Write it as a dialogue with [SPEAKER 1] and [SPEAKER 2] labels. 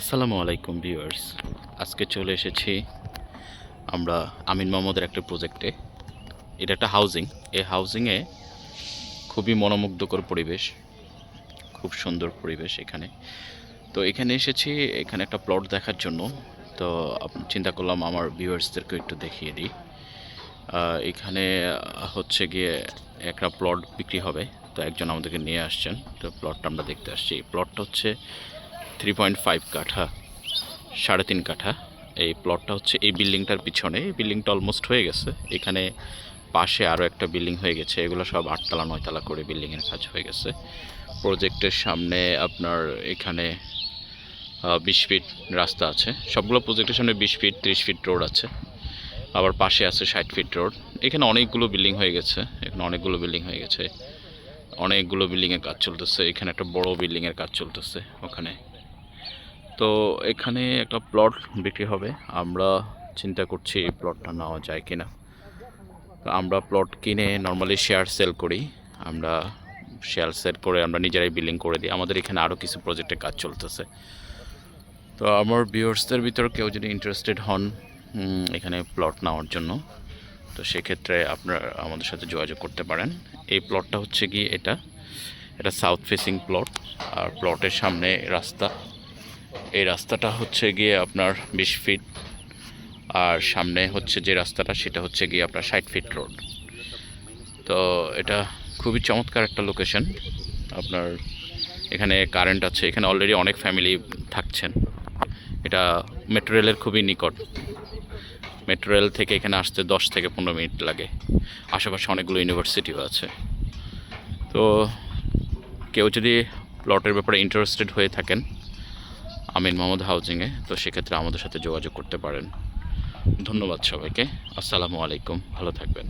[SPEAKER 1] আসসালামু আলাইকুম ভিউয়ার্স। আজকে চলে এসেছি আমরা আমিন মোহাম্মদের একটা প্রজেক্টে। এটা একটা হাউজিং। এই হাউজিংয়ে খুবই মনোমুগ্ধকর পরিবেশ, খুব সুন্দর পরিবেশ এখানে। তো এখানে এসেছি, এখানে একটা প্লট দেখার জন্য। তো চিন্তা করলাম আমার ভিউয়ার্সদেরকে একটু দেখিয়ে দিই। এখানে হচ্ছে গিয়ে একটা প্লট বিক্রি হবে। তো একজন আমাদেরকে নিয়ে আসছেন, তো প্লটটা আমরা দেখতে আসছি। এই প্লটটা হচ্ছে 3.5 কাঠা, 3.5 কাঠা। এই প্লটটা হচ্ছে এই বিল্ডিংটার পিছনে। এই বিল্ডিংটা অলমোস্ট হয়ে গেছে। এখানে পাশে আরও একটা বিল্ডিং হয়ে গেছে। এগুলো সব 8তলা 9তলা করে বিল্ডিংয়ের কাজ হয়ে গেছে। প্রজেক্টের সামনে আপনার এখানে 20 ফিট রাস্তা আছে। সবগুলো প্রজেক্টের সামনে 20 ফিট 30 ফিট রোড আছে। আবার পাশে আছে 60 ফিট রোড। এখানে অনেকগুলো বিল্ডিং হয়ে গেছে। এখানে অনেকগুলো বিল্ডিং হয়ে গেছে, অনেকগুলো বিল্ডিংয়ের কাজ চলতেছে। এখানে একটা বড় বিল্ডিংয়ের কাজ চলতেছে ওখানে। তো এখানে একটা প্লট বিক্রি হবে। আমরা চিন্তা করছি এই প্লটটা নেওয়া যায় কিনা। তো আমরা প্লট কিনে নর্মালি শেয়ার সেল করি। আমরা শেয়ার সেল করে আমরা নিজেরাই বিলিং করে দিই। আমাদের এখানে আরও কিছু প্রজেক্টে কাজ চলতেছে। তো আমার ভিউয়ার্সদের ভিতর কেউ যদি ইন্টারেস্টেড হন এখানে প্লট নেওয়ার জন্য, তো সেক্ষেত্রে আপনারা আমাদের সাথে যোগাযোগ করতে পারেন। এই প্লটটা হচ্ছে গিয়ে এটা সাউথ ফেসিং প্লট। আর প্লটের সামনে রাস্তা। এই রাস্তাটা হচ্ছে গিয়ে আপনার 20 ফিট। আর সামনে হচ্ছে যে রাস্তাটা সেটা হচ্ছে গিয়ে আপনার 60 ফিট রোড। তো এটা খুবই চমৎকার একটা লোকেশন। আপনার এখানে কারেন্ট আছে, এখানে অলরেডি অনেক ফ্যামিলি থাকছেন। এটা মেট্রো রেলের খুবই নিকট। মেট্রো রেল থেকে এখানে আসতে 10 থেকে 15 মিনিট লাগে। আশেপাশে অনেকগুলো ইউনিভার্সিটিও আছে। তো কেউ যদি প্লটের ব্যাপারে ইন্টারেস্টেড হয়ে থাকেন আমিন মোহাম্মদ হাউজিংয়ে, তো সেক্ষেত্রে আমাদের সাথে যোগাযোগ করতে পারেন। ধন্যবাদ সবাইকে। আসসালামু আলাইকুম, ভালো থাকবেন।